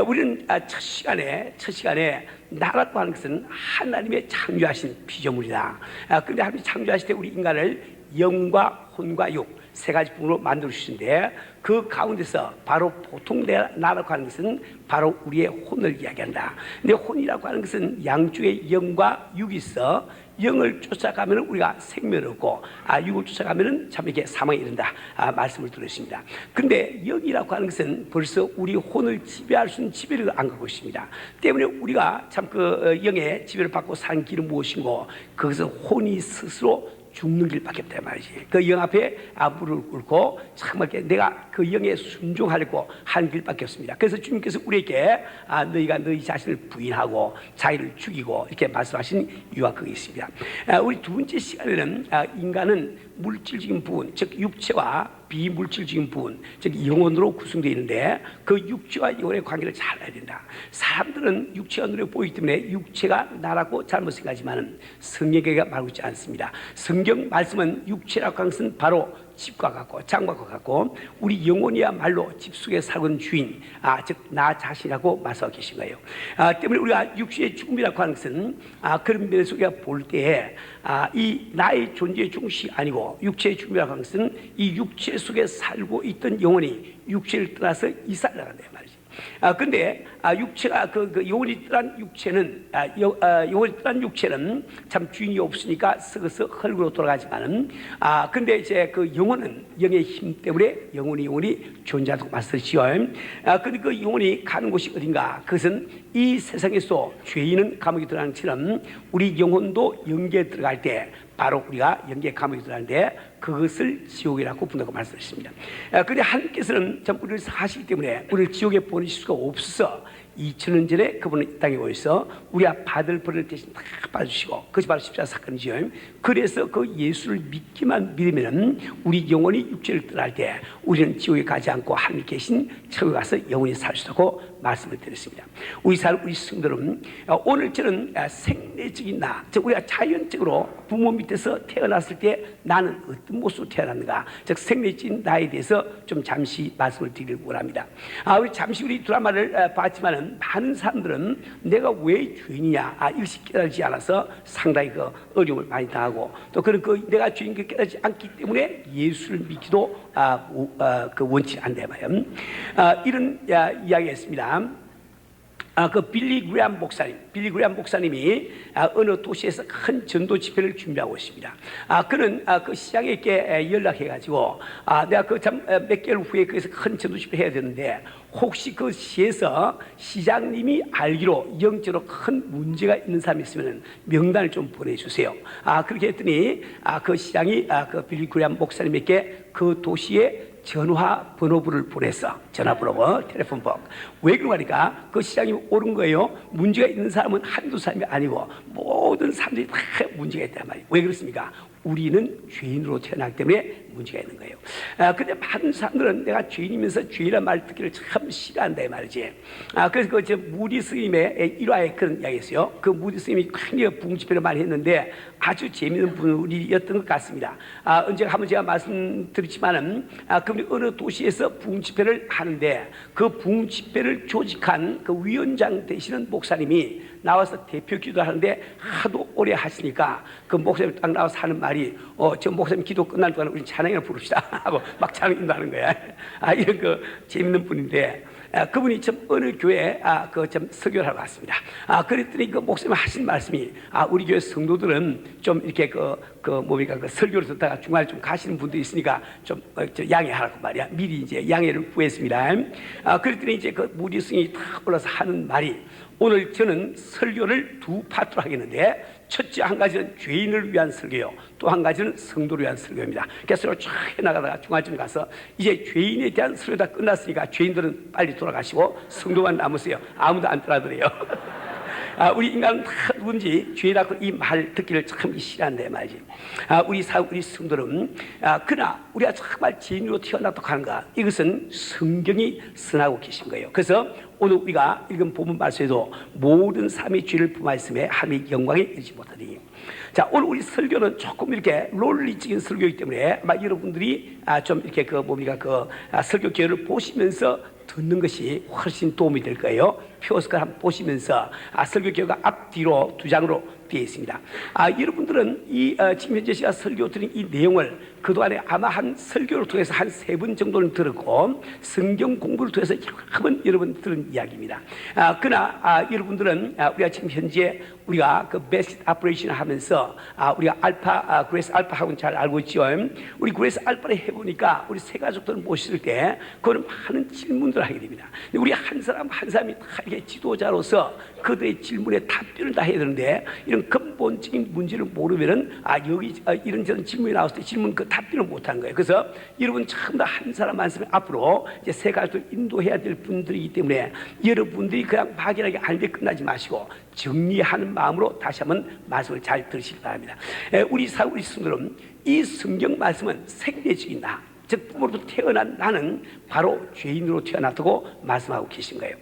우리는 첫 시간에 나라고 하는 것은 하나님의 창조하신 피조물이다. 그런데 하나님이 창조하실 때 우리 인간을 영과 혼과 육 세 가지 부분으로 만들어 주신데, 그 가운데서 바로 보통 나라고 하는 것은 바로 우리의 혼을 이야기한다. 근데 혼이라고 하는 것은 양쪽에 영과 육이 있어. 영을 쫓아가면 우리가 생명을 얻고, 육을 쫓아가면 참 이렇게 사망에 이른다, 말씀을 들었습니다. 그런데 영이라고 하는 것은 벌써 우리 혼을 지배할 수 있는 지배를 안 갖고 있습니다. 때문에 우리가 참 그 영의 지배를 받고 사는 길은 무엇인고, 그것은 혼이 스스로 죽는 길밖에 없다 말이지. 그 영 앞에 무릎을 꿇고 정말 내가 그 영에 순종하려고 하는 길밖에 없습니다. 그래서 주님께서 우리에게 너희가 너희 자신을 부인하고 자기를 죽이고 이렇게 말씀하신 이유가 거기 있습니다. 우리 두 번째 시간에는 인간은 물질적인 부분, 즉 육체와 비물질적인 부분, 즉 영혼으로 구성되어 있는데, 그 육체와 영혼의 관계를 잘 알아야 된다. 사람들은 육체가 눈에 보이기 때문에 육체가 나라고 잘못 생각하지만 성경에 말하고 있지 않습니다. 성경 말씀은 육체라고 하는 것은 바로 집과 같고 장과 같고, 우리 영혼이야말로 집 속에 살고 있는 주인, 즉 나 자신이라고 말씀하고 계신 거예요. 때문에 우리가 육체의 죽음이라고 하는 것은 그런 면에서 우리가 볼 때에 이 나의 존재의 중심이 아니고, 육체의 죽음이라고 하는 것은 이 육체 속에 살고 있던 영혼이 육체를 떠나서 이사를 나간다 말이지. 근데 육체가 그 영혼이 떠난 육체는 영혼이 떠난 육체는 참 주인이 없으니까 썩어서 흙으로 돌아가지만은, 근데 이제 그 영혼은 영의 힘 때문에 영혼이 존재하다고 말씀하시죠. 근데 그 영혼이 가는 곳이 어딘가? 그것은 이 세상에서 죄인은 감옥에 들어가는 것처럼 우리 영혼도 영계에 들어갈 때 바로 우리가 영계 감옥에 들어가는데 그것을 지옥이라고 부른다고 말씀하셨습니다. 그런데 하나님께서는 참 우리를 사시기 때문에 우리를 지옥에 보내실 수가 없어서 2000년 전에 그분은 이 땅에 오셔서 우리가 받을 벌을 대신 다 받으시고, 그것이 바로 십자가 사건이죠. 그래서 그 예수를 믿으면 우리 영혼이 육체를 떠날 때 우리는 지옥에 가지 않고 하늘 계신 천국에 가서 영원히 살 수 있다고 말씀을 드렸습니다. 우리 성도는 오늘 저는 생리적인 나, 즉 우리가 자연적으로 부모 밑에서 태어났을 때 나는 어떤 모습으로 태어났는가, 즉 생리적인 나에 대해서 좀 잠시 말씀을 드리려고 원합니다. 우리 잠시 우리 드라마를 봤지만은 많은 사람들은 내가 왜 죄인이냐 일찍 깨달지 않아서 상당히 그 어려움을 많이 당하고, 또 그런 내가 죄인 걸 깨달지 않기 때문에 예수를 믿기도 원치 않는다 말이에요. 이런 이야기가 있습니다. 그 빌리 그레이엄 목사님이 어느 도시에서 큰 전도 집회를 준비하고 있습니다. 그는 그 시장에게 연락해가지고 내가 몇 개월 후에 거기서 큰 전도 집회 해야 되는데, 혹시 그 시에서 시장님이 알기로 영적으로 큰 문제가 있는 사람이 있으면 명단을 좀 보내주세요. 그렇게 했더니 그 시장이 그 빌리 그레이엄 목사님에게 그 도시에 전화번호부를 보냈어. 전화번호, telephone book. 왜 그런가 하니까 그 시장이 옳은 거예요. 문제가 있는 사람은 한두 사람이 아니고 모든 사람들이 다 문제가 있단 말이에요. 왜 그렇습니까? 우리는 죄인으로 태어나기 때문에 문제가 있는 거예요. 근데 많은 사람들은 내가 죄인이면서 죄인이라는 말 듣기를 참 싫어한다 이 말이지. 그래서 그 무디 스님의 일화에 그런 이야기 있어요. 그 무디 스님이 굉장히 부흥 집회를 많이 했는데 아주 재미있는 분이었던 것 같습니다. 언제가 한번 제가 말씀드렸지만은 그분이 어느 도시에서 부흥 집회를 하는데, 그 부흥 집회를 조직한 그 위원장 되시는 목사님이 나와서 대표 기도하는데 하도 오래 하시니까 그 목사님 딱 나와서 하는 말이 저 목사님 기도 끝난 동안 우리 찬양을 부릅시다 하고 막 찬양 인도하는 거야. 이런 그 재밌는 분인데, 그분이 참 어느 교회에 참 설교를 하러 갔습니다. 그랬더니 그 목사님 하신 말씀이 우리 교회 성도들은 좀 이렇게 그 설교를 듣다가 중간에 좀 가시는 분들이 있으니까 좀 양해하라고 말이야. 미리 이제 양해를 구했습니다. 그랬더니 이제 그 무디 스님이 탁 올라서 하는 말이, 오늘 저는 설교를 두 파트로 하겠는데, 첫째 한 가지는 죄인을 위한 설교요, 또 한 가지는 성도를 위한 설교입니다. 그래서 쫙 해나가다가 중간쯤 가서 이제 죄인에 대한 설교 다 끝났으니까 죄인들은 빨리 돌아가시고 성도만 남으세요. 아무도 안 떠나더래요. 우리 인간은 다 누군지 죄인이라고 이 말 듣기를 참 싫어한다 말이지. 우리 성도는 그러나 우리가 정말 죄인으로 태어났다고 하는가, 이것은 성경이 선하고 계신 거예요. 그래서 오늘 우리가 읽은 본문 말씀에도 모든 사람이 죄를 범하였음에 하나님의 영광에 이르지 못하니. 자, 오늘 우리 설교는 조금 이렇게 롤리적인 설교이기 때문에 아마 여러분들이 좀 이렇게 설교 기회를 보시면서 듣는 것이 훨씬 도움이 될 거예요. 표스를 한번 보시면서 설교 기회가 앞뒤로 두 장으로 되어 있습니다. 여러분들은 지금 현재 제가 설교 드린 이 내용을 그동안에 아마 한 설교를 통해서 한 3번 정도는 들었고 성경 공부를 통해서 여러 번 여러분 들은 이야기입니다. 그러나 여러분들은 우리가 지금 현재 우리가 그 베스트 오퍼레이션을 하면서 우리가 그레이스 알파하고는 잘 알고 있죠. 우리 그레이스 알파를 해보니까 우리 세 가족들을 모실 때 그런 많은 질문들을 하게 됩니다. 우리 한 사람 한 사람이 다 이렇게 지도자로서 그들의 질문에 답변을 다 해야 되는데 이런 근본적인 문제를 모르면은 여기 이런저런 질문이 나왔을 때 질문 그 답변을 못하는 거예요. 그래서 여러분 전부 다 한 사람 한 사람 앞으로 이제 세 가족을 인도해야 될 분들이기 때문에 여러분들이 그냥 막연하게 알게 끝나지 마시고 정리하는 마음으로 다시 한번 말씀을 잘 들으시기 바랍니다. 우리 성도들은 이 성경 말씀은 생리적인 나, 즉 부모로부터 태어난 나는 바로 죄인으로 태어났다고 말씀하고 계신 거예요.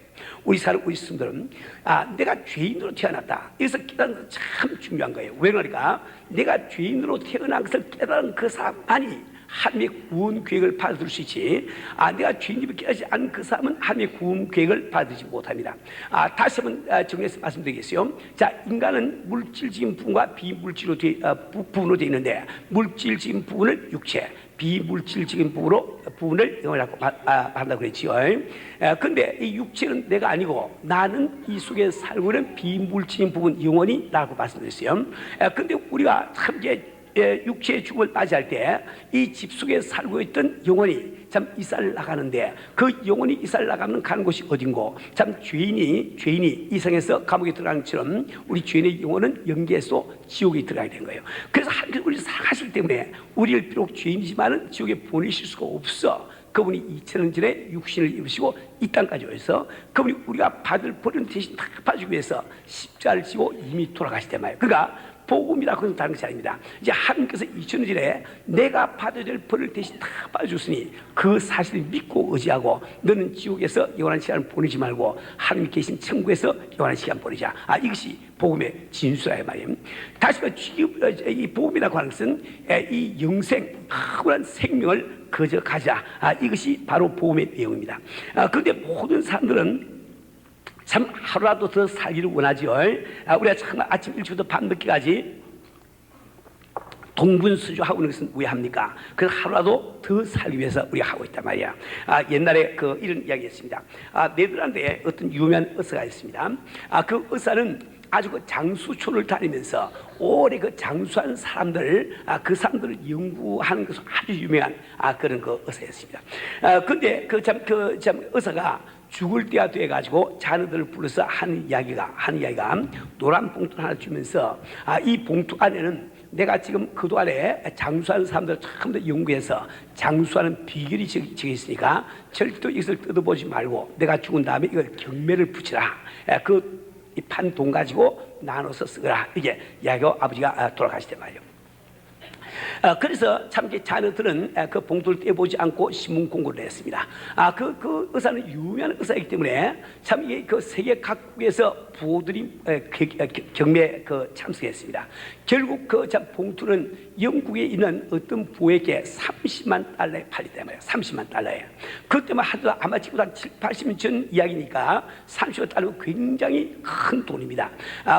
우리 성도들은 내가 죄인으로 태어났다. 여기서 깨닫는 것은 참 중요한 거예요. 왜 그러니까 내가 죄인으로 태어난 것을 깨달은 그 사람만이 하나님의 구원 계획을 받을 수 있지 내가 죄인임을 깨닫지 않은 그 사람은 하나님의 구원 계획을 받지 못합니다. 다시 한번 정리해서 말씀드리겠어요. 자, 인간은 물질적인 부분과 비물질로 부분으로 되어 있는데 물질적인 부분을 육체, 비물질적인 부분을 영혼이라고 한다고 그랬지요. 근데 이 육체는 내가 아니고 나는 이 속에 살고 있는 비물질적인 부분 영혼이라고 말씀드렸어요. 근데 우리가 참 이제 육체의 죽음을 맞이할 때 이 집 속에 살고 있던 영혼이 참 이사를 나가는데 그 영혼이 이사를 나가는 가는 곳이 어딘고 참 죄인이 이성에서 감옥에 들어가는 것처럼 우리 죄인의 영혼은 영계에서 지옥에 들어가게 된 거예요. 그래서 하나님께서 우리를 사랑하시기 때문에 우리를 비록 죄인이지만은 지옥에 보내실 수가 없어. 그분이 2000년 전에 육신을 입으시고 이 땅까지 오셔서 그분이 우리가 받을 벌은 대신 다 갚아주기 위해서 십자가를 지고 이미 돌아가시단 말이에요. 그러니까 복음이라고 해서 다른 것이 아닙니다. 이제 하나님께서 2000년 전에 내가 받아야 될 벌을 대신 다 받아줬으니 그 사실을 믿고 의지하고 너는 지옥에서 영원한 시간을 보내지 말고 하나님 계신 천국에서 영원한 시간 보내자. 이것이 복음의 진수라는 말이에요. 다시 말해 이 복음이라고 하는 것은 이 영생, 영원한 생명을 거저 가자. 이것이 바로 복음의 내용입니다. 그런데 모든 사람들은 참 하루라도 더 살기를 원하죠. 우리가 참 아침 일찍부터 밤늦게까지 동분수주하고 있는 것은 왜 합니까? 그래서 하루라도 더 살기 위해서 우리가 하고 있단 말이야. 옛날에 이런 이야기였습니다. 네덜란드에 어떤 유명한 의사가 있습니다. 그 의사는 아주 그 장수촌을 다니면서 오래 그 장수한 사람들, 그 사람들을 연구하는 것으로 아주 유명한 그런 그 의사였습니다. 근데 참 의사가 죽을 때가 돼가지고 자녀들을 불러서 하는 이야기가 노란 봉투를 하나 주면서 이 봉투 안에는 내가 지금 그동안에 장수하는 사람들을 처음부터 연구해서 장수하는 비결이 적혀 있으니까 절대 이것을 뜯어보지 말고 내가 죽은 다음에 이걸 경매를 붙이라. 이 판 돈 가지고 나눠서 쓰거라. 이게 이야기하고 아버지가 돌아가시단 말이에요. 그래서 참 자녀들은 그 봉투를 떼보지 않고 신문 공부를 했습니다. 그 의사는 유명한 의사이기 때문에 참 이게 그 세계 각국에서 부호들이 경매에 참석했습니다. 결국 그 봉투는 영국에 있는 어떤 부에게 30만 달러에 팔리단 말이에요. 30만 달러에. 그때만 하도 아마 지금 한 7, 80년 전 이야기니까 30만 달러는 굉장히 큰 돈입니다.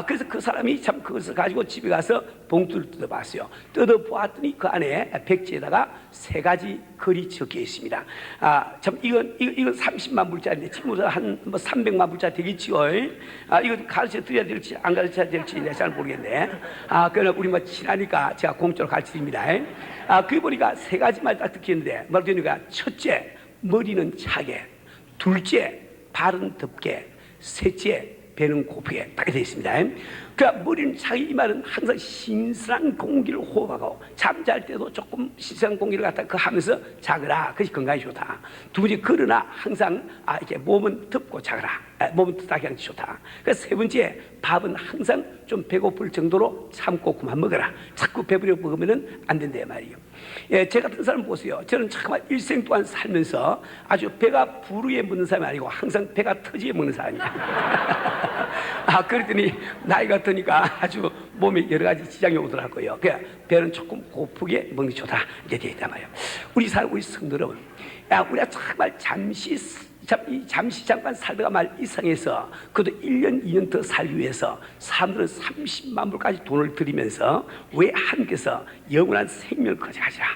그래서 그 사람이 참 그것을 가지고 집에 가서 봉투를 뜯어봤어요. 뜯어보았더니 그 안에 백지에다가 3가지 글이 적혀 있습니다. 참 이건 30만 불짜리인데 지금부터 한 300만 불짜리 되겠지요. 이거 가르쳐 드려야 될지 안 가르쳐야 될지 잘 모르겠네. 그러나 우리 친하니까 제가 공짜로 가르쳐 드립니다. 그게 보니까 3가지만 딱 적혀있는데 말하니까 첫째, 머리는 차게, 둘째, 발은 덥게, 셋째, 배는 고프게 딱 되어 있습니다. 그러니까 머리는 차게, 이 말은 항상 신선한 공기를 호흡하고 잠잘 때도 조금 신선한 공기를 갖다 하면서 자거라. 그것이 건강에 좋다. 두 번째, 그러나 항상 이렇게 몸은 덥고 자거라. 몸은 뜨뜻하게 하는 게 좋다. 그래서 세 번째, 밥은 항상 좀 배고플 정도로 참고 그만 먹어라. 자꾸 배부려 먹으면 안 된다 말이에요. 제 같은 사람 보세요. 저는 정말 일생 동안 살면서 아주 배가 부르게 먹는 사람이 아니고 항상 배가 터지게 먹는 사람이야. 그랬더니 나이가 드니까 아주 몸에 여러 가지 지장이 오더라고요. 그러니까 배는 조금 고프게 먹는 게 좋다. 이제 되어 있단 말이에요. 우리 성도들은 우리가 정말 잠시 잠시 잠깐 살다가 말 이상해서 그것도 1년, 2년 더 살기 위해서 사람들은 30만 불까지 돈을 들이면서 왜 하나님께서 영원한 생명을 거저하시라.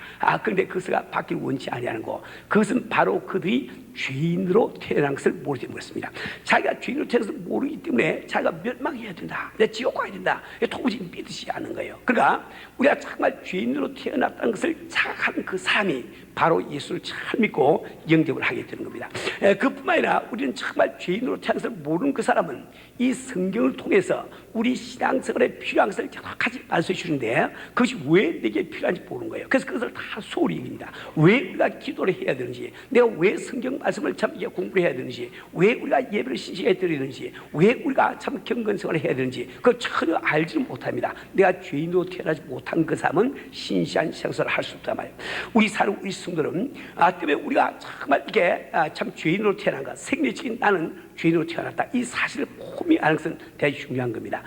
그런데 그것을 받기를 원치 아니하는 거. 그것은 바로 그들이 죄인으로 태어난 것을 모르지 못했습니다. 자기가 죄인으로 태어나서 모르기 때문에 자기가 멸망해야 된다. 내 지옥 가야 된다. 도무지 믿으시지 않는 거예요. 그러니까 우리가 정말 죄인으로 태어났다는 것을 자각하는 그 사람이 바로 예수를 잘 믿고 영접을 하게 되는 겁니다. 그뿐만 아니라 우리는 정말 죄인으로 태어나서 모르는 그 사람은 이 성경을 통해서 우리 신앙생활에 필요한 것을 여러 가지 말씀해 주는데 그것이 왜 내게 필요한지 모르는 거예요. 그래서 그것을 다 소홀히 얘기합니다. 왜 우리가 기도를 해야 되는지, 내가 왜 성경 말씀을 참 공부를 해야 되는지, 왜 우리가 예배를 신실하게 드려야 되는지, 왜 우리가 참 경건생활을 해야 되는지 그걸 전혀 알지는 못합니다. 내가 죄인으로 태어나지 못한 그 사람은 신실한 생활을 할 수 없단 말이에요. 우리 사는 우리 성도는 때문에 우리가 정말 이게 참 죄인으로 태어난 것, 생리적인 나는 죄인으로 태어났다. 이 사실을 폼이 아는 것은 대단히 중요한 겁니다.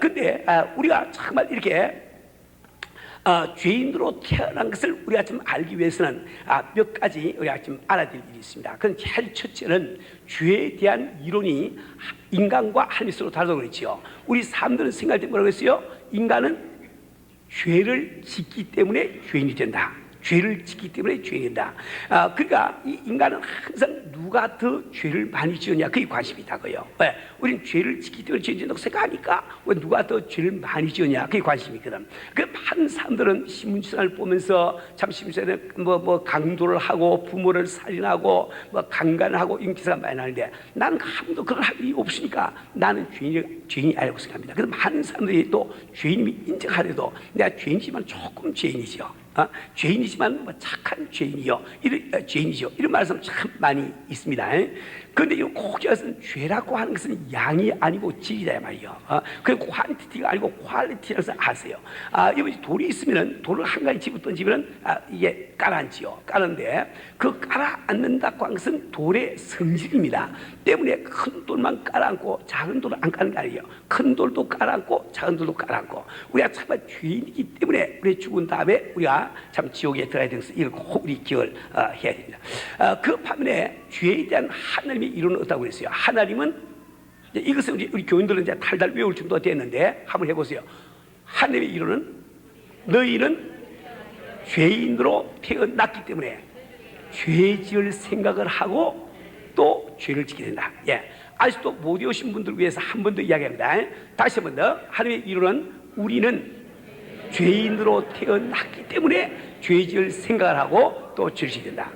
근데 우리가 정말 이렇게 죄인으로 태어난 것을 우리가 좀 알기 위해서는 몇 가지 우리가 좀 알아야 될 일이 있습니다. 그건 제일 첫째는 죄에 대한 이론이 인간과 하나님 서로 다르다고 그랬죠. 우리 사람들은 생각할 때 뭐라고 했어요? 인간은 죄를 짓기 때문에 죄인이 된다. 죄를 짓기 때문에 죄인이다. 그러니까 이 인간은 항상 누가 더 죄를 많이 지었냐 그게 관심이 있다고요. 왜? 우리는 죄를 짓기 때문에 죄를 짓는다고 생각하니까 왜 누가 더 죄를 많이 지었냐 그게 관심이 있거든. 그 많은 사람들은 신문지를 보면서 참 신문지에 뭐 강도를 하고 부모를 살인하고 뭐 강간을 하고 이런 기사가 많이 나는데 나는 한 번도 그걸 할 일이 없으니까 나는 죄인이 아니라고 생각합니다. 그래서 많은 사람들이 또 죄인임이 인정하려도 내가 죄인이지만 조금 죄인이죠. 죄인이지만 뭐 착한 죄인이요, 죄인이죠. 이런 말씀 참 많이 있습니다. 그런데 이 꼭지어서는 죄라고 하는 것은 양이 아니고 질이다 말이요. 그리고 퀄리티가 아니고 퀄리티라서 아세요. 여기 돌이 있으면은 돌을 한 가지 집어 던지면은 이게 깔아앉지요. 깔는데 그 깔아앉는다고 하는 것은 돌의 성질입니다. 때문에 큰 돌만 깔아앉고 작은 돌을 안 까는 게 아니에요. 큰 돌도 깔아앉고 작은 돌도 깔아앉고 우리가 정말 죄인이기 때문에 우리 죽은 다음에 우리가 참 지옥에 들어야 되는 것을 이걸 꼭 우리 기억을 해야 됩니다. 그 반면에 죄에 대한 하나님의 이론은 어떻다고 그랬어요? 하나님은 이것을 우리 교인들은 이제 달달 외울 정도가 됐는데 한번 해보세요. 하나님의 이론은 너희는 죄인으로 태어났기 때문에 죄 지을 생각을 하고 또 죄를 짓게 된다. 아직도 못 외우신 분들을 위해서 한 번 더 이야기합니다. 다시 한 번 더. 하나님의 이론은 우리는 죄인으로 태어났기 때문에 죄 지을 생각을 하고 또 죄를 짓게 된다.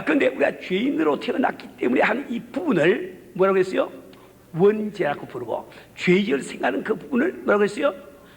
그런데 우리가 죄인으로 태어났기 때문에 하는 이 부분을 뭐라고 했어요? 원죄라고 부르고 죄 지을 생각하는 그 부분을 뭐라고 했어요?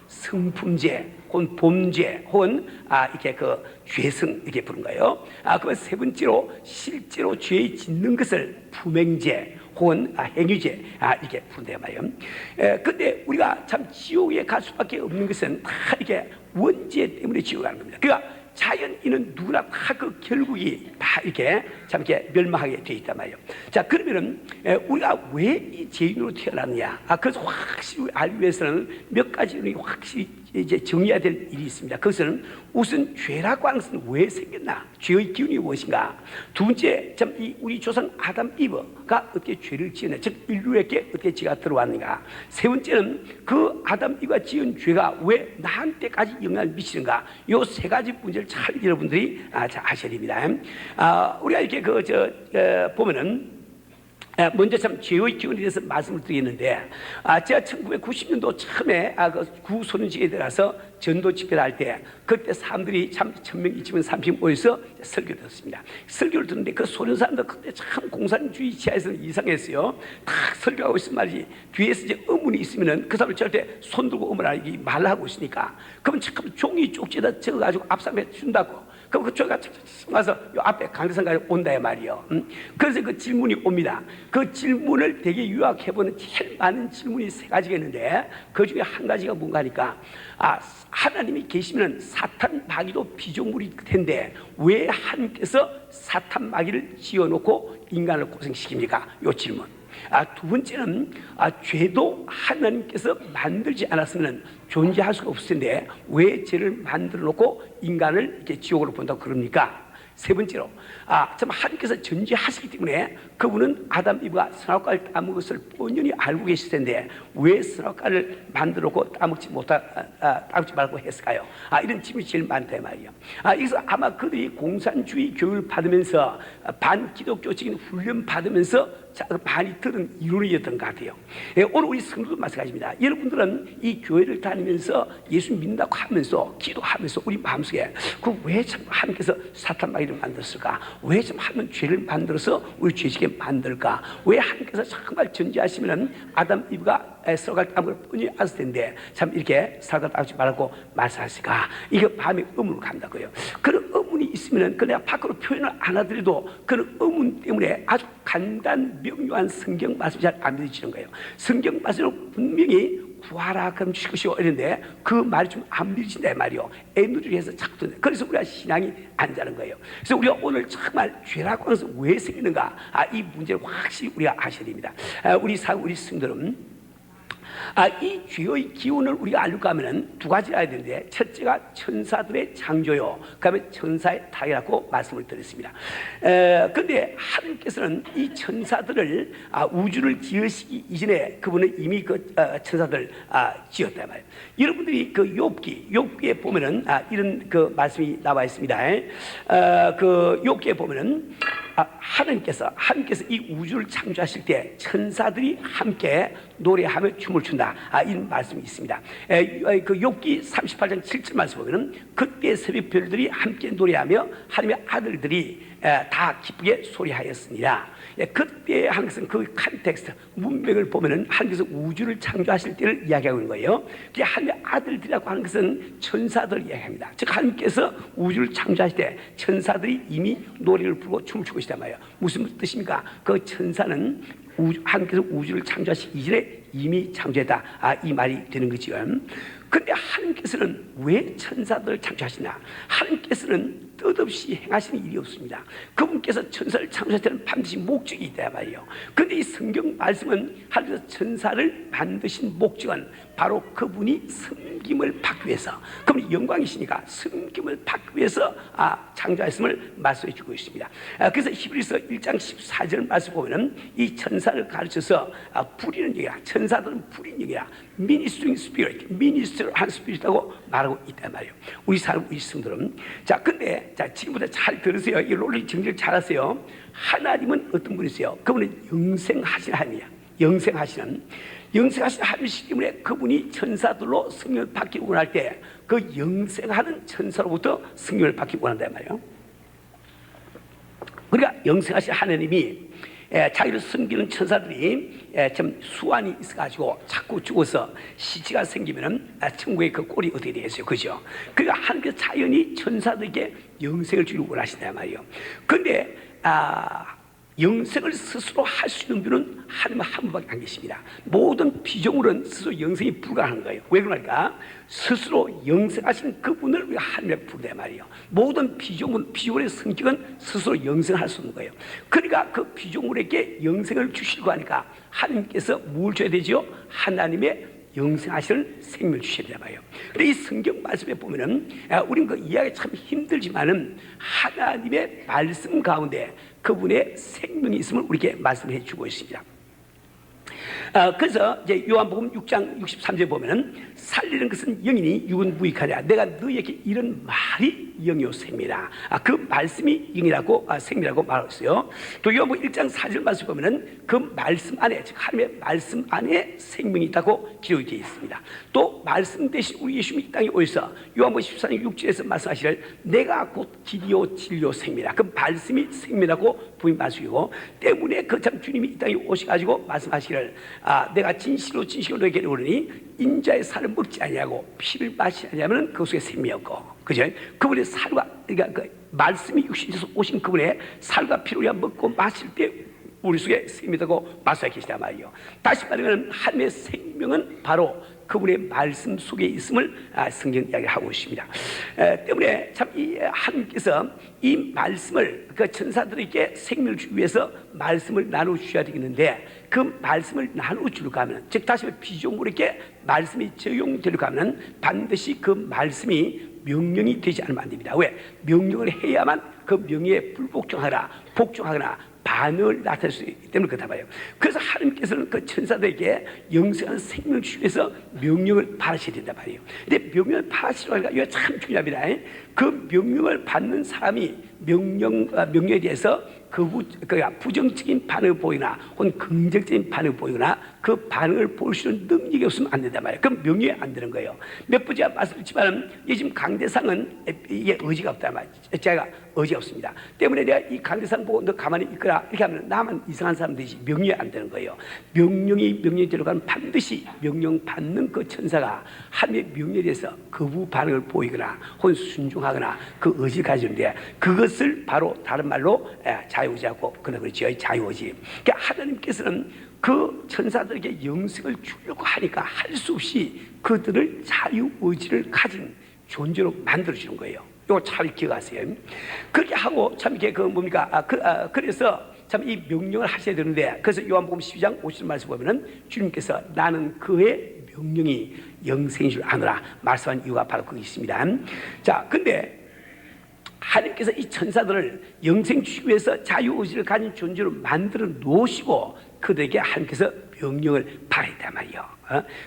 성품죄 혹은 범죄 혹은 이렇게 그 죄성 이렇게 부른 거예요. 그러면 세 번째로 실제로 죄 짓는 것을 품행죄 혹은 행위죄 이렇게 부른단 말이에요. 근데 우리가 참 지옥에 갈 수밖에 없는 것은 다 이렇게 원죄 때문에 지옥에 가는 겁니다. 그러니까 자연인은 누구나 다 그 결국이 다 이렇게 참 이렇게 멸망하게 돼 있단 말이에요. 자, 그러면은 우리가 왜 이 죄인으로 태어났느냐? 그래서 확실히 알기 위해서는 몇 가지 확실히 이제 정리해야 될 일이 있습니다. 그것은 우선 죄라고 하는 것은 왜 생겼나? 죄의 기운이 무엇인가? 두 번째, 참 이 우리 조상 아담 이브가 어떻게 죄를 지었냐? 즉 인류에게 어떻게 죄가 들어왔는가? 세 번째는 그 아담 이브가 지은 죄가 왜 나한테까지 영향을 미치는가? 이 세 가지 문제를 잘 여러분들이 잘 아셔야 됩니다. 우리가 이렇게 보면은. 먼저 참 죄의 기운에 대해서 말씀을 드리겠는데 제가 1990년도 처음에 구소년지에 들어가서 전도 집회를 할 때 그때 사람들이 참 1000명 이쯤은 30명 모여서 설교를 듣습니다. 설교를 듣는데 그 소년 사람들 그때 참 공산주의 지하에서는 이상했어요. 딱 설교하고 있으면 말이지 뒤에서 이제 의문이 있으면은 그 사람을 절대 손 들고 의문하기 말을 하고 있으니까 그러면 참 종이 쪽지에다 적어가지고 앞사람에 준다고. 그럼 그 종이가 착착 와서 요 앞에 강대상까지 온다 말이요. 그래서 그 질문이 옵니다. 그 질문을 되게 요약해보는 제일 많은 질문이 세 가지가 있는데 그 중에 한 가지가 뭔가 하니까 하나님이 계시면 사탄 마귀도 피조물일 텐데 왜 하나님께서 사탄 마귀를 지어놓고 인간을 고생시킵니까? 요 질문. 두 번째는 죄도 하나님께서 만들지 않았으면 존재할 수가 없을 텐데 왜 죄를 만들어 놓고 인간을 이렇게 지옥으로 본다고 그럽니까? 세 번째로 참 하나님께서 전지하시기 때문에 그분은 아담 이브가 선악과를 따먹은 것을 뻔히 알고 계실 텐데 왜 선악과를 만들었고 따먹지 말고 했을까요? 이런 질문이 제일 많다 말이에요. 그래서 아마 그들이 공산주의 교육을 받으면서 반기독교적인 훈련 받으면서 많이 들은 이론이었던 것 같아요. 오늘 우리 성도도 마찬가지입니다. 여러분들은 이 교회를 다니면서 예수 믿는다고 하면서 기도하면서 우리 마음속에 왜 참 하나님께서 사탄 마귀를 만들었을까? 왜 참 하나님은 죄를 만들어서 우리 죄지게 만들까? 왜 하나님께서 정말 전지하시면 아담 이브가 선악과를 따먹을 뻔히 알았을 텐데 참 이렇게 선악과를 따먹지 말라고 말씀하실까? 이게 마음의 의문으로 간다고요. 그런 의문이 있으면 내가 밖으로 표현을 안 하더라도 그런 의문 때문에 아주 간단 명료한 성경 말씀이 잘 안 믿어지는 거예요. 성경 말씀으로 분명히 구하라 그럼 주실 것이요 이런데 그 말이 좀 안 믿어진다 말이요. 애누리를 해서 자꾸 듣는. 그래서 우리가 신앙이 안 자는 거예요. 그래서 우리가 오늘 정말 죄라고 하면서 왜 생기는가? 이 문제를 확실히 우리가 아셔야 됩니다. 우리 성도는 이 죄의 기운을 우리가 알려고 하면 두 가지를 알아야 되는데 첫째가 천사들의 창조요, 그 다음에 천사의 타락이라고 말씀을 드렸습니다. 그런데 하나님께서는 이 천사들을 우주를 지으시기 이전에 그분은 이미 그 천사들을 지었단 말이에요. 여러분들이 그 욥기에 보면은 이런 그 말씀이 나와 있습니다. 그 욥기에 보면은 하나님께서 이 우주를 창조하실 때 천사들이 함께 노래하며 춤을 춘다. 이런 말씀이 있습니다. 그 욥기 38장 7절 말씀 보면은 그때 새벽별들이 함께 노래하며 하나님의 아들들이 다 기쁘게 소리하였으니라. 그때 하나님께서는 그 컨텍스트 문맥을 보면은 하나님께서 우주를 창조하실 때를 이야기하고 있는 거예요. 하나님의 아들들이라고 하는 것은 천사들을 이야기합니다. 즉 하나님께서 우주를 창조하실 때 천사들이 이미 노래를 부르고 춤을 추고 있단 말이에요. 무슨 뜻입니까? 그 천사는 하나님께서 우주를 창조하시기 이전에 이미 창조했다. 이 말이 되는 거죠. 그런데 하나님께서는 왜 천사들을 창조하시나? 하나님께서는 뜻없이 행하시는 일이 없습니다. 그분께서 천사를 창조할 때는 반드시 목적이 있다 말이에요. 그런데 이 성경 말씀은 하나님께서 천사를 만드신 목적은 바로 그분이 섬김을 받기 위해서, 그분이 영광이시니까 섬김을 받기 위해서 창조하였음을 말씀해 주고 있습니다. 그래서 히브리서 1장 14절 말씀 보면은 이 천사를 가르쳐서 부리는 영이라, 천사들은 부린 영이라, ministering spirit, minister한 스피릿이라고 말하고 있단 말이에요. 우리 성도들은 근데 지금부터 잘 들으세요. 이 롤리 정리를 잘 하세요. 하나님은 어떤 분이세요? 그분은 영생하신 하나님이야. 영생하신 하나님이시기 때문에 그분이 천사들로 승리를 받기 원할 때 그 영생하는 천사로부터 승리를 받기 원한단 말이에요. 그러니까 영생하신 하나님이 자기를 섬기는 천사들이 좀 수완이 있어가지고 자꾸 죽어서 시체가 생기면은 천국의 그 꼴이 어떻게 되겠어요, 그죠? 그러니까 하나님께서 자연히 천사들에게 영생을 주기를 원하신단 말이에요. 그런데 영생을 스스로 할 수 있는 분은 하나님은 한 분밖에 안 계십니다. 모든 피조물은 스스로 영생이 불가능한 거예요. 왜 그러니까 스스로 영생하신 그분을 우리가 하나님의 부르단 말이에요. 모든 피조물의 성격은 스스로 영생할 수 없는 거예요. 그러니까 그 피조물에게 영생을 주시려고 하니까 하나님께서 뭘 줘야 되죠? 하나님의 영생하시는 생명을 주셔야 되나 봐요. 근데 이 성경 말씀에 보면은 우리는 그 이해하기 참 힘들지만은 하나님의 말씀 가운데 그분의 생명이 있음을 우리에게 말씀해 주고 있습니다. 그래서 이제 요한복음 6장 63절에 보면은 살리는 것은 영이니 육은 무익하냐. 내가 너에게 이런 말이 영이요 생명이라. 그 말씀이 영이라고 생명이라고 말하고 있어요. 또 요한복음 1장 4절 말씀 보면은 그 말씀 안에, 즉 하나님의 말씀 안에 생명이 있다고 기록이 되어 있습니다. 또 말씀 대신 우리 예수님이 이 땅에 오셔서 요한복음 14장 6절에서 말씀하시기를 내가 곧 길이요 진리요 생명이라. 그 말씀이 생명이라고 부인 말씀이고 때문에 그 참 주님이 이 땅에 오셔가지고 말씀하시기를 내가 진실로 너에게 이르노니 인자의 살을 먹지 아니하고 피를 마시지 아니하면 그 속에 생명이 없고, 그죠? 그분의 살과, 그러니까 그 말씀이 육신에서 오신 그분의 살과 피를 우리가 먹고 마실 때 우리 속에 생명이 되고 말씀하고 계시단 말이에요. 다시 말하면 하나님의 생명은 바로 그분의 말씀 속에 있음을 성경 이야기하고 있습니다. 때문에 참 이 하나님께서 이 말씀을 그 천사들에게 생명을 주기 위해서 말씀을 나눠주셔야 되겠는데 그 말씀을 나눠주려고 하면, 즉 다시 말해 피조물에게 말씀이 적용되려고 하면 반드시 그 말씀이 명령이 되지 않으면 안 됩니다. 왜? 명령을 해야만 그 명령에 불복종하거나 복종하거나 반응을 나타낼 수 있기 때문에 그렇다 말이에요. 그래서 하나님께서는 그 천사들에게 영생한 생명을 주기 위해서 명령을 받으셔야 된단 말이에요. 근데 명령을 받으시라고 하니까 이거 참 중요합니다. 그 명령을 받는 사람이 명령에 대해서 부정적인 반응을 보이거나 혹은 긍정적인 반응을 보이거나 그 반응을 볼 수 있는 능력이 없으면 안 된단 말이에요. 그럼 명령이 안 되는 거예요. 몇 번 제가 말씀드렸지만 지금 강대상은 이게 의지가 없단 말이에요. 제가 의지가 없습니다. 때문에 내가 이 강대상 보고 너 가만히 있거라 이렇게 하면 나만 이상한 사람 되지 명령이 안 되는 거예요. 명령이 들어가면 반드시 명령 받는 그 천사가 하나님의 명령에 대해서 거부 반응을 보이거나 혹은 순종하거나 그 의지를 가지는데 그것을 바로 다른 말로 자유의지하고 그렇죠. 자유의지. 그러니까 하나님께서는 그 천사들에게 영생을 주려고 하니까 할 수 없이 그들을 자유의지를 가진 존재로 만들어주는 거예요. 이거 잘 기억하세요. 그렇게 하고 참 이게 그래서 참 이 명령을 하셔야 되는데 그래서 요한복음 12장 50절 말씀 보면은 주님께서 나는 그의 명령이 영생인 줄 아노라 말씀한 이유가 바로 거기 있습니다. 자, 근데 하나님께서 이 천사들을 영생 주기 위해서 자유의지를 가진 존재로 만들어 놓으시고 그들에게 하나님께서 명령을 발했단 말이에요.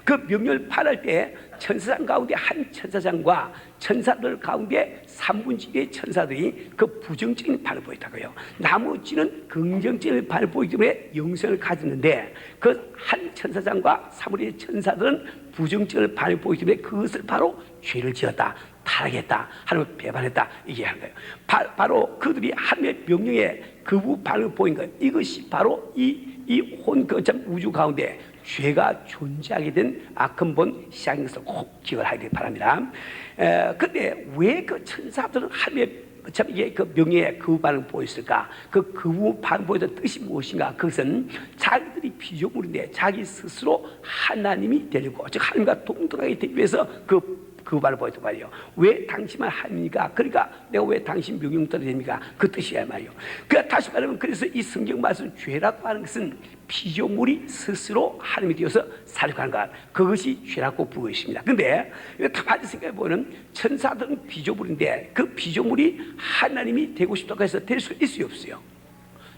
그 명령을 발할 때 천사장 가운데 한 천사장과 천사들 가운데 3분의 1의 천사들이 그 부정적인 반을 보였다고요. 나머지는 긍정적인 반을 보이기 때문에 영생을 가졌는데 그 한 천사장과 3분의 1의 천사들은 부정적인 반을 보이기 때문에 그것을 바로 죄를 지었다. 타락했다. 하나님을 배반했다. 이게 하는 거예요. 바로 그들이 하나님의 명령에 거부 반응을 보인 거예요. 이것이 바로 이 혼거점 우주 가운데 죄가 존재하게 된 근본 시작인 것을 꼭 기억을 하기 바랍니다. 근데 왜 그 천사들은 하나님의 참 이게 그 명예에 거부 반응을 보였을까? 그 거부 반응 보였던 뜻이 무엇인가? 그것은 자기들이 피조물인데 자기 스스로 하나님이 되려고 즉 하나님과 동등하게 되기 위해서 그 말을 보였단 말이에요. 왜 당신만 하나님이니까? 그러니까 내가 왜 당신 명령 따라 됩니까? 그 뜻이야 말이에요. 그러니까 다시 말하면 그래서 이 성경 말씀 죄라고 하는 것은 피조물이 스스로 하나님이 되어서 살려고 하는 것 그것이 죄라고 부르고 있습니다. 그런데 가만히 생각해 보면 천사들은 피조물인데 그 피조물이 하나님이 되고 싶다고 해서 될 수 있어요 없어요?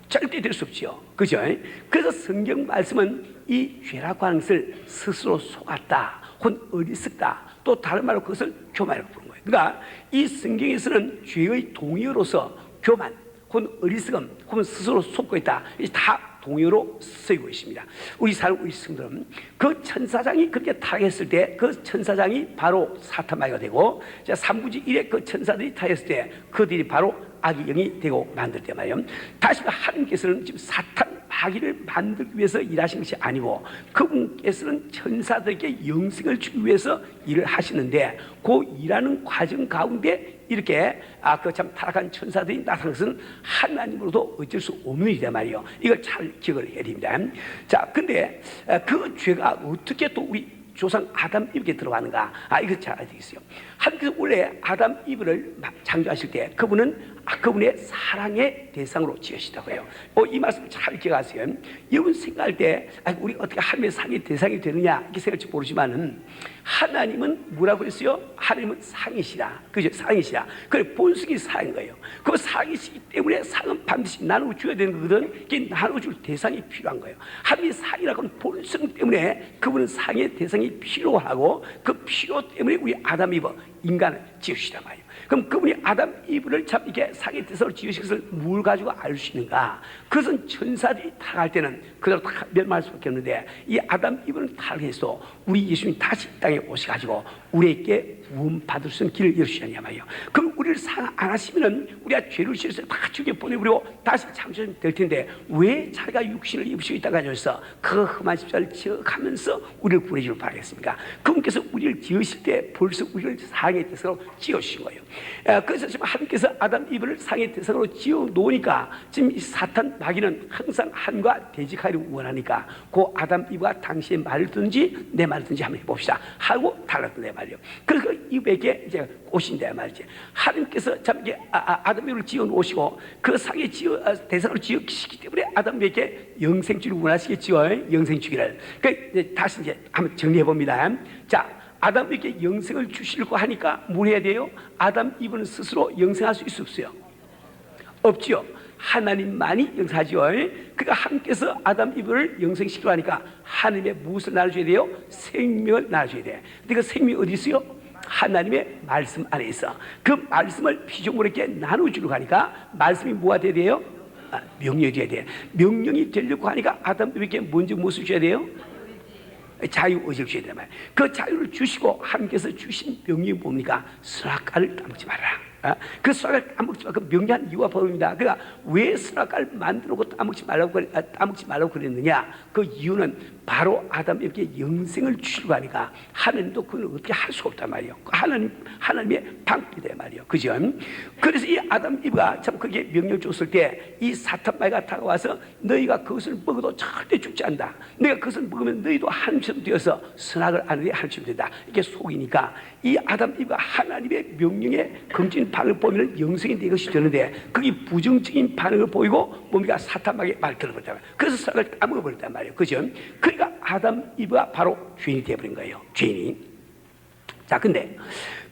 절대 될 수 없지요. 그죠? 그래서 성경 말씀은 이 죄라고 하는 것을 스스로 속았다 혹은 어리석다 또 다른 말로 그것을 교만이라고 부르는 거예요. 그러니까 이 성경에서는 죄의 동의어로서 교만 혹은 어리석음 혹은 스스로 속고 있다 이게 다 동의어로 쓰이고 있습니다. 우리 성들은 그 천사장이 그렇게 타락했을 때 그 천사장이 바로 사탄마귀가 되고 3분의 1의 그 천사들이 타락했을 때 그들이 바로 악의 영이 되고 만들 때 말이에요. 다시 하나님께서는 지금 사탄 마귀를 만들기 위해서 일하신 것이 아니고 그분께서는 천사들에게 영생을 주기 위해서 일을 하시는데 그 일하는 과정 가운데 이렇게 그 참 타락한 천사들이 나타난 것은 하나님으로도 어쩔 수 없는 일이란 말이에요. 이걸 잘 기억을 해야 됩니다. 자, 근데 그 죄가 어떻게 또 우리 조상 아담 이브에게 들어가는가? 이거 잘 알아야 되겠어요. 하나님께서 원래 아담 이브를 창조하실 때 그분의 사랑의 대상으로 지으시다고 해요. 이 말씀 잘 기억하세요. 여러분 생각할 때 우리 어떻게 하나님의 사랑의 대상이 되느냐 이렇게 생각할지 모르지만은 하나님은 뭐라고 했어요? 하나님은 사랑이시라. 그죠? 사랑이시라. 그래 본성이 사랑인 거예요. 그 사랑이시기 때문에 사랑은 반드시 나누어 줘야 되는 거거든. 이게 나누어 줄 대상이 필요한 거예요. 하나님의 사랑이라고 하는 본성 때문에 그분은 사랑의 대상이 필요하고 그 필요 때문에 우리 아담 이브 인간을 지으시단 말이에요. 그럼 그분이 아담 이브를 참 이게 사랑의 대상으로 지으신 것을 뭘 가지고 알 수 있는가? 그것은 천사들이 타락할 때는 그대로 다 멸망할 수밖에 없는데 이 아담 이브는 타락해서 우리 예수님 다시 이 땅에 오셔가지고 우리에게 구원받을 수 있는 길을 열어주시냐 말이에요. 그럼 우리를 사랑 안 하시면은 우리가 죄를 지어서 다 죽여 보내버리고 다시 창조될 텐데 왜 자기가 육신을 입으시고 있다가 하셔서 그 험한 십자를 지어가면서 우리를 구해주길 바라겠습니까? 그분께서 우리를 지으실 때 벌써 우리를 사랑의 대상으로 지으신 거예요. 그래서 지금 하나님께서 아담 이브를 사랑의 대상으로 지어 놓으니까 지금 이 사탄 마귀는 항상 한과 대직하기를 원하니까 그 아담 이브가 당신의 말을 듣든지 내 말을 듣든지 한번 해봅시다 하고 달랐던 말이에요. 그래서 그 이브에게 이제 오신다 말이지. 하나님께서 참 이게 아담 이브를 지어 놓으시고 그 상의 대상으로 지으시기 때문에 아담에게 영생 주기를 원하시겠지요. 영생 주기를. 그러니까 다시 이제 한번 정리해 봅니다. 자, 아담에게 영생을 주시려고 하니까 뭘 해야 돼요? 아담 이브는 스스로 영생할 수 있어 없어요? 없지요. 하나님만이 영생하지요. 그러니까 하나님께서 아담 이브를 영생시키려 하니까 하나님의 무엇을 나눠줘야 돼요? 생명을 나눠줘야 돼. 근데 그 생명이 어디 있어요? 하나님의 말씀 안에 있어. 그 말씀을 피조물에게 나눠주려고 하니까 말씀이 뭐가 돼야 돼요? 명령이 돼야 돼. 명령이 되려고 하니까 아담에게 먼저 무엇을 줘야 돼요? 자유의지를 주셔야 된단 말이에요. 그 자유를 주시고 하나님께서 주신 명령이 뭡니까? 선악과를 따먹지 말아라. 그 선악과를 따먹지 말라. 그 명령한 이유가 법입니다. 그러니까 왜 선악과를 만들고 따먹지 말라고 그랬느냐? 그 이유는 바로 아담에게 영생을 주시려고 하니까 하나님도 그걸 어떻게 할 수가 없단 말이에요. 하나님의 방법이다 말이에요. 그죠? 그래서 이 아담 이브가 참 그게 명령을 줬을 때 이 사탄마귀가 다가와서 너희가 그것을 먹어도 절대 죽지 않는다. 내가 그것을 먹으면 너희도 하나님처럼 되어서 선악을 아는 하나님처럼 된다. 이게 속이니까 이 아담 이브가 하나님의 명령에 긍정적인 반응을 보이면 영생이 내 것이 되는데 그게 부정적인 반응을 보이고 뭡니까? 사탄마귀의 말을 들어버렸단 말이에요. 그래서 선악을 따먹어버렸단 말이에요. 그죠? 그러니까 아담 이브가 바로 죄인이 되어버린 거예요. 죄인이. 자, 근데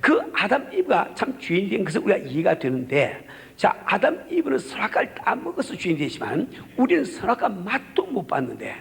그 아담 이브가 참 죄인이 된 것은 우리가 이해가 되는데, 자, 아담 이브는 선악과를 따먹어서 죄인이 되지만 우리는 선악과 맛도 못 봤는데,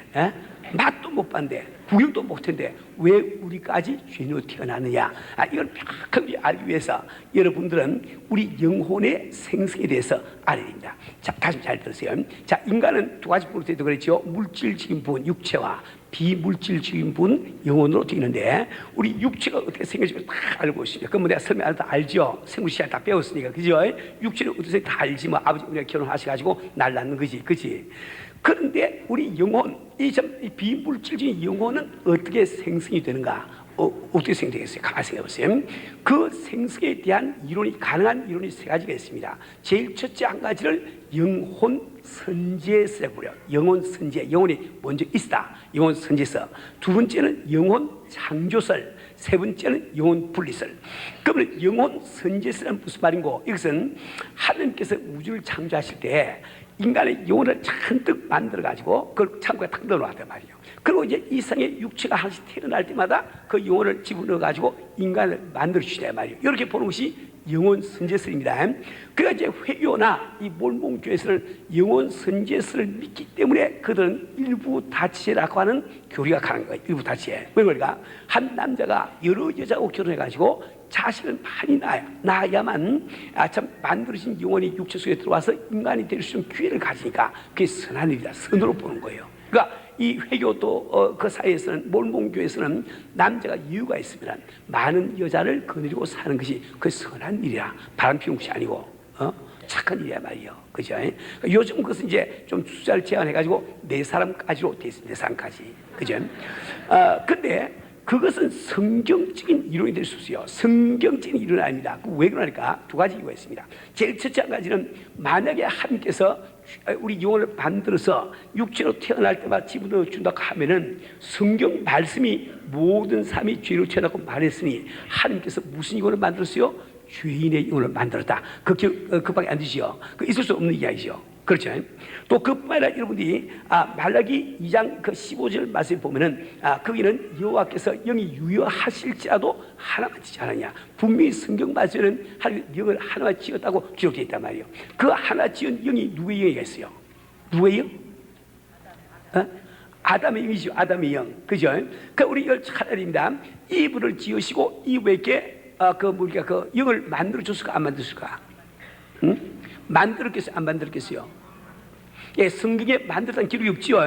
맛도 못 봤는데, 구경도 못했는데 왜 우리까지 죄인으로 태어났느냐? 이걸 명확하게 알기 위해서 여러분들은 우리 영혼의 생성에 대해서 알아야 됩니다. 자, 다시 잘 들으세요. 자, 인간은 두 가지 부분으로 되어 그랬죠. 물질적인 부분, 육체와 비물질적인 부분, 영혼으로 되어 있는데 우리 육체가 어떻게 생겼는지 다 알고 있습니다. 그건 뭐 내가 설명 안 해도 알죠. 생물시알 다 배웠으니까. 그죠? 육체는 어떻게 다 알지. 뭐 아버지 우리가 결혼하셔가지고 날 낳는 거지. 그지? 그런데 우리 영혼, 이 비물질적인 영혼은 어떻게 생성이 되는가? 어떻게 생성되겠어요? 가만히 생각해 보세요. 그 생성에 대한 이론이, 가능한 이론이 세 가지가 있습니다. 제일 첫째 한 가지를 영혼 선지에서라고 그래요. 영혼 선지, 영혼이 먼저 있다. 영혼 선지에서. 두 번째는 영혼 창조설. 세 번째는 영혼 분리설. 그러면 영혼 선지에서는 무슨 말인고? 이것은 하나님께서 우주를 창조하실 때 인간의 영혼을 잔뜩 만들어가지고 그걸 창고에 탁 넣어놨단 말이에요. 그리고 이제 이상의 육체가 하나씩 태어날 때마다 그 영혼을 집어넣어가지고 인간을 만들어주시단 말이에요. 이렇게 보는 것이 영혼 선지설입니다. 그러니까 이제 회교나 이 몰몬교에서는 영혼 선지설을 믿기 때문에 그들은 일부 다치라고 하는 교리가 가는 거예요. 일부 다치에. 왜 그럴까? 한 남자가 여러 여자하고 결혼해가지고 자신을 많이 낳아야만 참 만들어진 영혼이 육체 속에 들어와서 인간이 될 수 있는 기회를 가지니까 그게 선한 일이다. 선으로 보는 거예요. 그러니까 이 회교도 그 사이에서는 몰몬교에서는 남자가 이유가 있으면 많은 여자를 거느리고 사는 것이 그 선한 일이야. 바람 피우는 것이 아니고 착한 일이야 말이에요. 그죠? 그러니까 요즘 그것은 이제 좀 숫자를 제한해가지고 4사람까지로 돼 있습니다. 4사람까지. 그죠? 근데 그것은 성경적인 이론이 될 수 있어요. 성경적인 이론은 아닙니다. 왜 그러니까 두 가지 이유가 있습니다. 제일 첫째 한 가지는 만약에 하나님께서 우리 영혼을 만들어서 육체로 태어날 때마다 집어넣어 준다고 하면은 성경 말씀이 모든 사람이 죄로 태어나고 말했으니 하나님께서 무슨 영혼을 만들었어요? 죄인의 영혼을 만들었다. 그밖에 안 되지요. 있을 수 없는 이야기죠. 그렇죠. 또 그뿐만 아니라 여러분들이 말라기 2장 그 15절 말씀에 보면은 거기는 여호와께서 영이 유효하실지라도 하나만 지지 않았냐. 분명히 성경 말씀에는 하나님 영을 하나만 지었다고 기록되어 있단 말이에요. 그 하나 지은 영이 누구의 영이가 있어요? 누구의 영? 아담의 영이죠. 아담의 영. 그죠? 그 우리 열 하나님입니다. 이브를 지으시고 이브에게 그 영을 만들어 줬을까 안 만들었을까? 응? 만들었겠어요? 안 만들었겠어요? 예, 성경에 만들었다는 기록이 없지요.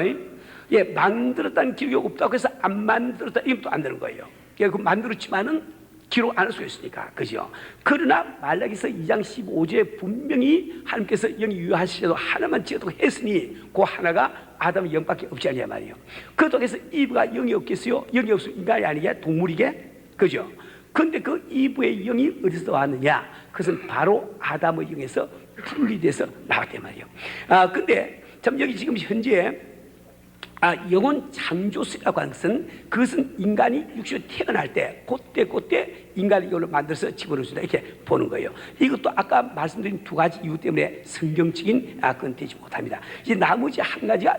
예, 만들었다는 기록이 없다고 해서 안 만들었다 이건 또 안 되는 거예요. 예, 그 만들었지만은 기록 안 할 수 있으니까, 그죠? 그러나 말라기서 2장 15절에 분명히 하나님께서 영이 유효하시려도 하나만 지어도 했으니 그 하나가 아담의 영밖에 없지 않냐 말이에요. 그렇다고 해서 이브가 영이 없겠어요? 영이 없으면 인간이 아니게 동물이게? 그죠? 근데 그 이브의 영이 어디서 왔느냐? 그것은 바로 아담의 영에서 분리돼서 나왔단 말이에요. 근데 참 여기 지금 현재 영혼 창조설이라고 하는 것은 그것은 인간이 육신에 태어날 때 그때 인간의 영혼을 만들어서 집어넣어준다 이렇게 보는 거예요. 이것도 아까 말씀드린 두 가지 이유 때문에 성경적인 그건 되지 못합니다. 이제 나머지 한 가지가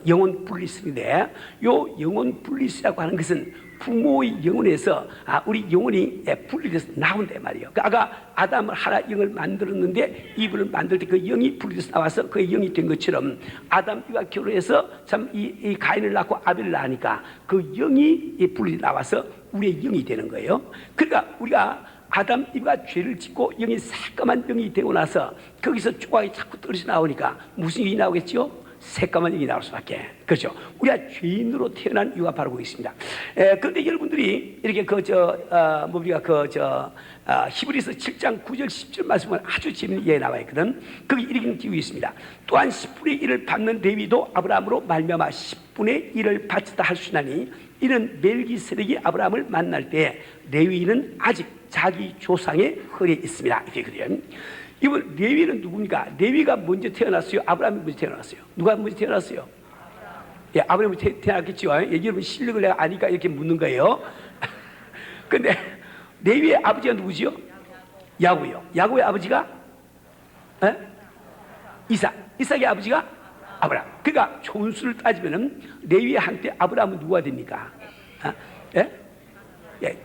영혼 분리성인데, 요 영혼 분리성이라고 하는 것은 부모의 영혼에서 우리 영혼이 분리돼서 나온단 말이에요. 아까 아담을 하나 영을 만들었는데 이브를 만들 때 그 영이 분리돼서 나와서 그 영이 된 것처럼 아담 이와 결혼해서 참 이 가인을 낳고 아벨을 낳으니까 그 영이 분리 나와서 우리의 영이 되는 거예요. 그러니까 우리가 아담 이브가 죄를 짓고 영이 새까만 영이 되고 나서 거기서 조각이 자꾸 떨어져 나오니까 무슨 영이 나오겠죠? 새까만 영이 나올 수밖에. 그렇죠. 우리가 죄인으로 태어난 이유가 바로 거기 있습니다. 그런데 여러분들이 이렇게 히브리서 7장 9절 10절 말씀은 아주 재미있는 예에 나와 있거든. 거기 이렇게 기록이 있습니다. 또한 10분의 1을 받는 레위도 아브라함으로 말미암아 10분의 1을 바치다 할 수 있나니 이는 멜기세덱이 아브라함을 만날 때 레위는 아직 자기 조상의 혈에 있습니다. 이렇게 그래요. 이번 레위는 누굽니까? 레위가 먼저 태어났어요? 아브라함이 먼저 태어났어요? 누가 먼저 태어났어요? 예, 아브라함이 태어났겠죠. 여러분 실력을 내가 아니까 이렇게 묻는 거예요. 근데 레위의 아버지가 누구지요? 야곱이요. 야곱의 아버지가 이삭의 아버지가 아브라함. 그러니까 총수를 따지면은 레위의 한때 아브라함은 누가 됩니까?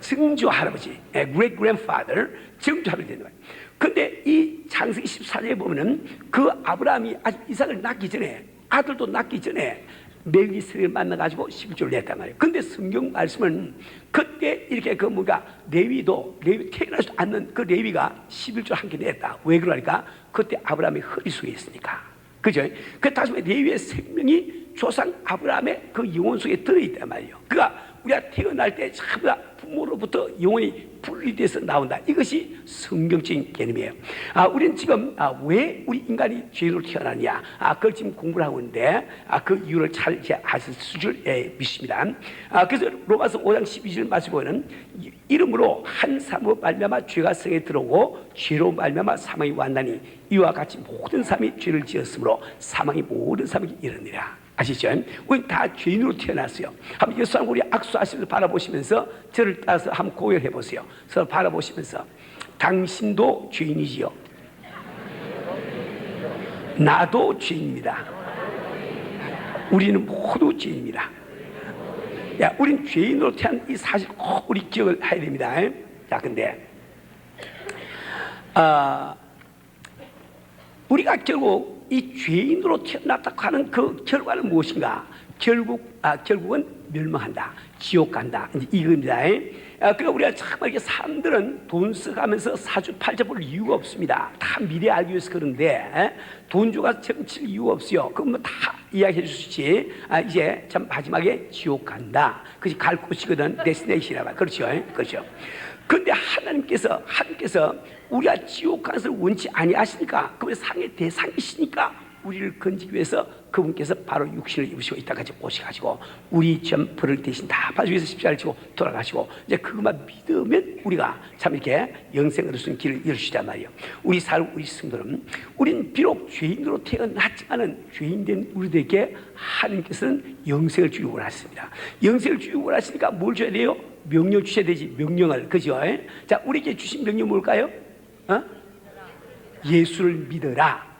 증조 할아버지, great grandfather, 증조 할아버지 되는 거예요. 근데 이 창세기 14장에 보면은 그 아브라함이 아직 이삭을 낳기 전에, 아들도 낳기 전에 멜기세덱을 만나가지고 11조를 냈단 말이에요. 근데 성경 말씀은 그때 이렇게 레위 태어나지 않는 그 레위가 11조 함께 냈다. 왜 그러니까 그때 아브라함의 허리 속에 있으니까. 그죠? 그 다시 레위의 생명이 조상 아브라함의 그 영혼 속에 들어있단 말이에요. 그러니까 우리가 태어날 때 전부 다 부모로부터 영혼이 분리돼서 나온다. 이것이 성경적인 개념이에요. 우리는 지금 왜 우리 인간이 죄인으로 태어나냐, 그걸 지금 공부를 하고 있는데 그 이유를 잘 아실 줄 믿습니다. 그래서 로마서 5장 12절 말씀 보면 이름으로 한 사람으로 말미암아 죄가 성에 들어오고 죄로 말미암아 사망이 왔나니 이와 같이 모든 사람이 죄를 지었으므로 사망이 모든 사람에게 이르니라. 아시죠? 우리 다 죄인으로 태어났어요. 한번 예수 우리 악수하시면서 바라보시면서 저를 따라서 한번 고열해 보세요. 서로 바라보시면서 당신도 죄인이지요. 나도 죄인입니다. 우리는 모두 죄인입니다. 우린 죄인으로 태어난 이 사실 꼭 우리 기억을 해야 됩니다. 자, 근데 우리가 결국 이 죄인으로 태어났다고 하는 그 결과는 무엇인가? 결국은 멸망한다, 지옥 간다, 이제 이겁니다. 그러니까 우리가 정말 이렇게 사람들은 돈 써가면서 사주팔자 볼 이유가 없습니다. 다 미래 알기 위해서 그런데 돈 줘가 정칠 이유가 없어요. 그건 뭐 다 이야기해 주시지. 이제 참 마지막에 지옥 간다. 그것이 갈 곳이거든. 데스티네이션이라 말. 그렇죠, 그렇죠. 그런데 하나님께서 우리가 지옥 가는 것을 원치 아니하시니까, 그분의 상의 대상이시니까 우리를 건지기 위해서 그분께서 바로 육신을 입으시고 이따까지 오셔가지고 우리 점퍼를 대신 다 봐주기 위해서 십자가를 지고 돌아가시고, 이제 그것만 믿으면 우리가 참 이렇게 영생을 얻을 수 있는 길을 열으시단 말이에요. 우리 성도는 우리는 비록 죄인으로 태어났지만은 죄인된 우리들에게 하나님께서는 영생을 주기 원하십니다. 영생을 주기 원하시니까 뭘 줘야 돼요? 명령 주셔야 되지. 명령을. 그죠? 자, 우리에게 주신 명령 뭘까요? 예수를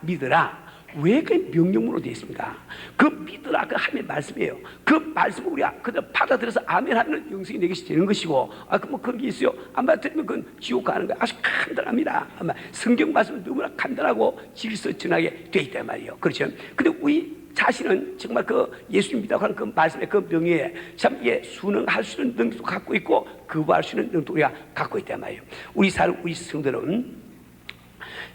믿어라. 왜 그 명령으로 되어 있습니까? 그 믿으라, 그 하나님의 말씀이에요. 그 말씀을 우리가 그대로 받아들여서 아멘 하면 영생이 내 것이 되는 것이고, 뭐 그런 게 있어요. 안 받아들이면 그건 지옥 가는 거예요. 아주 간단합니다. 아마 성경 말씀은 너무나 간단하고 질서정하게 되어 있단 말이에요. 그렇죠? 근데 우리 자신은 정말 그 예수님 믿다고 하는 그 말씀의 그 명예에 참 순응할 수 있는 능력도 갖고 있고 거부할 수 있는 능력도 우리가 갖고 있단 말이에요. 우리 성도는,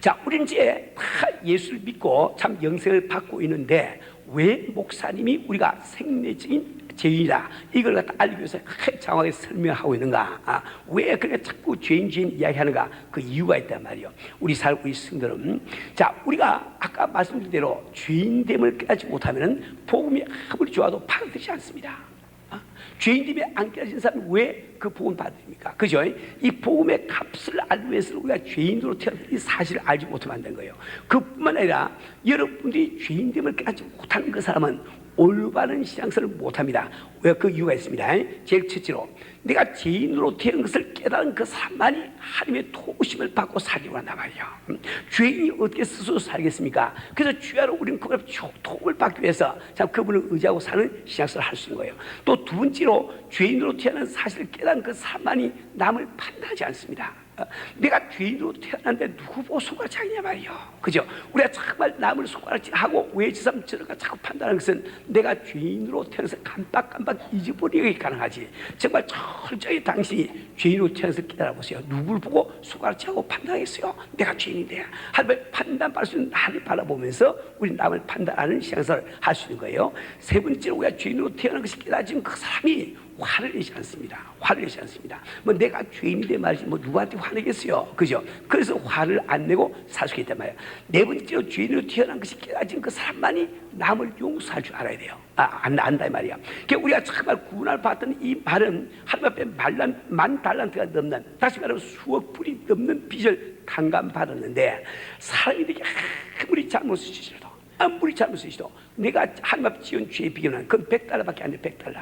자, 우리는 이제 다 예수를 믿고 참 영생을 받고 있는데 왜 목사님이 우리가 생리적인 죄인이다, 이걸 갖다 알기 위해서 장황하게 설명하고 있는가? 왜 그렇게 자꾸 죄인 이야기하는가? 그 이유가 있단 말이에요. 우리 성도는, 자, 우리가 아까 말씀드린 대로 죄인됨을 깨닫지 못하면 복음이 아무리 좋아도 받아들이지 않습니다. 죄인 때문에 안 깨어진 사람이 왜 그 복음 받습니까? 그죠? 이 복음의 값을 알기 위해서 우리가 죄인으로 태어난 이 사실을 알지 못하면 안 되는 거예요. 그뿐만 아니라 여러분들이 죄인됨을 깨닫지 못하는 그 사람은 올바른 신앙생활을 못합니다. 왜? 그 이유가 있습니다. 제일 첫째로 내가 죄인으로 태어난 것을 깨달은 그 사람만이 하나님의 도우심을 받고 살기로 한단 말이에요. 죄인이 어떻게 스스로 살겠습니까? 그래서 주야로 우리는 그걸 도움을 받기 위해서 참 그분을 의지하고 사는 신앙생활을 할 수 있는 거예요. 또 두 번째로 죄인으로 태어난 사실을 깨달은 그 사람만이 남을 판단하지 않습니다. 내가 죄인으로 태어났는데 누구 보고 손가락질하냐 말이요. 그죠? 우리가 정말 남을 손가락질하고 왜 저 사람 저런가 자꾸 판단하는 것은 내가 죄인으로 태어나서 깜빡깜빡 잊어버리게 가능하지. 정말 철저히 당신이 죄인으로 태어나서 깨달아보세요. 누굴 보고 손가락질하고 판단하겠어요? 내가 죄인인데. 하나님의 판단받을 수 있는 나를 바라보면서 우리 남을 판단하는 신앙생활을 할 수 있는 거예요. 세 번째로 우리가 죄인으로 태어난 것이 깨달아진 그 사람이 화를 내지 않습니다. 화를 내지 않습니다. 뭐 내가 죄인인데 말이지 뭐 누구한테 화내겠어요. 그죠? 그래서 화를 안 내고 살 수 있단 말이에요. 네 번째로 죄인으로 태어난 것이 깨달아진 그 사람만이 남을 용서할 줄 알아야 돼요. 안다 이 말이야. 그러니까 우리가 정말 구원을 받던 이 말은 하나님 앞에 만 달란트가 넘는, 다시 말하면 수억 불이 넘는 빚을 탕감받았는데 사람이 되게 아무리 잘못을 지시도 아무리 잘못이시도 내가 하나님 앞에 지은 죄의 비교는 그건 100달러밖에 안 돼. 100달러.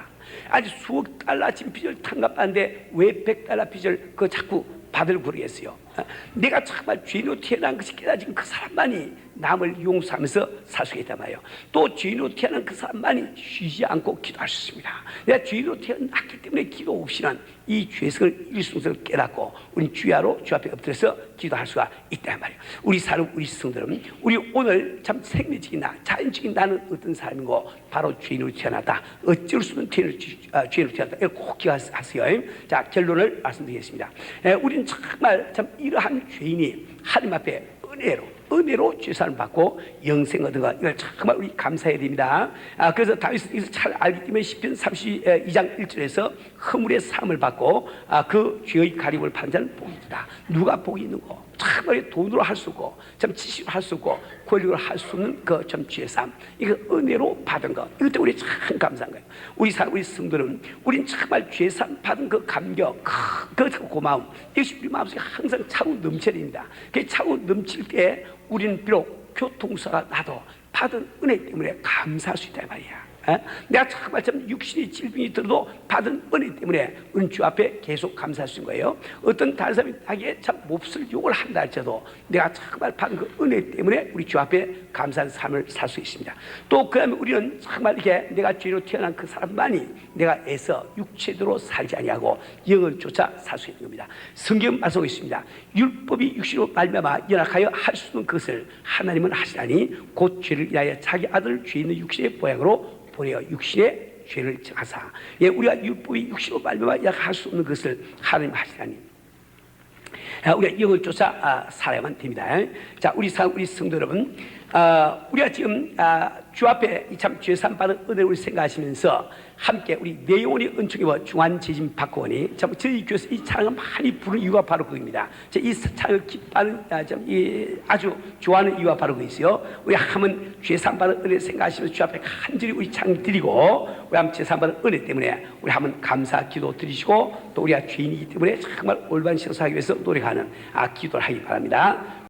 아주 수억 달러 지금 빚을 탕감받는데 왜 100달러 빚을 그 자꾸 받을 그러겠어요? 내가 정말 죄인으로 태어난 것이 깨달아진 그 사람만이 남을 용서하면서 살 수 있단 말이에요. 또 죄인으로 태어난 그 사람만이 쉬지 않고 기도할 수 있습니다. 내가 죄인으로 태어났기 때문에 기도 없이는 이 죄성을 일순서를 깨닫고 우리 주야로 주 앞에 엎드려서 기도할 수가 있단 말이에요. 우리 사람, 우리 성들은 우리 오늘 참 생리적인 나, 자연적인 나는 어떤 사람이고 바로 죄인으로 태어났다. 어쩔 수 없는 죄인으로 태어났다. 이걸 꼭 기억하세요. 자, 결론을 말씀드리겠습니다. 우리는 정말 참 이러한 죄인이 하나님 앞에 은혜로 죄사함을 받고 영생 얻은 것, 이걸 정말 우리 감사해야 됩니다. 그래서 다윗은 이것을 잘 알기 때문에 시편 32장 1절에서 허물의 사함을 받고 그 죄의 가림을 받는 자는 복이 있다. 누가 복이 있는 거? 정말 돈으로 할 수 없고 참 지식으로 할 수 없고 권력으로 할 수 없는 그 참 죄사함, 이거 은혜로 받은 것, 이것 때문에 우리 참 감사한 거예요. 우리 성도는 우린 정말 죄사함 받은 그 감격, 그 고마움, 이것이 우리 마음속에 항상 차고 넘쳐야 됩니다. 그 차고 넘칠 때 우리는 비록 교통사가 나도 받은 은혜 때문에 감사할 수 있다 말이야. 내가 정말 참 육신의 질병이 들어도 받은 은혜 때문에 우리는 주 앞에 계속 감사할 수 있는 거예요. 어떤 다른 사람이 나에게 참 몹쓸 욕을 한다 할지라도 내가 정말 받은 그 은혜 때문에 우리 주 앞에 감사하는 삶을 살 수 있습니다. 또 그 다음에 우리는 정말 이렇게 내가 죄로 태어난 그 사람만이 내가 애써 육체대로 살지 아니하고 영을 쫓아 살 수 있는 겁니다. 성경 말씀하고 있습니다. 율법이 육신으로 말미암아 연약하여 할 수 없는 것을 하나님은 하시나니 곧 죄를 위하여 자기 아들 죄 있는 육신의 보양으로 보내어 육신의 죄를 정하사. 우리가 율법이 육신으로 말미암아 할 수 없는 것을 하나님 하시나니 우리가 영을 쫓아 살아야만 됩니다. 자, 우리 성도 여러분, 우리가 지금 주 앞에 참 죄산 받은 은혜를 생각하시면서 함께 우리 내 영혼이 은총입어 중한 재림 받고 오니 참 저희 교회에서 이 찬양을 많이 부르는 이유가 바로 그겁니다. 이 찬양을 기뻐하는 아주 좋아하는 이유가 바로 그것이요. 우리 한번 죄산 받은 은혜 생각하시면서 주 앞에 간절히 우리 찬양 드리고 우리 한번 죄산 받은 은혜 때문에 우리 한번 감사 기도 드리시고 또 우리가 죄인이기 때문에 정말 올바른 신앙생활하기 위해서 노력하는 기도를 하기 바랍니다.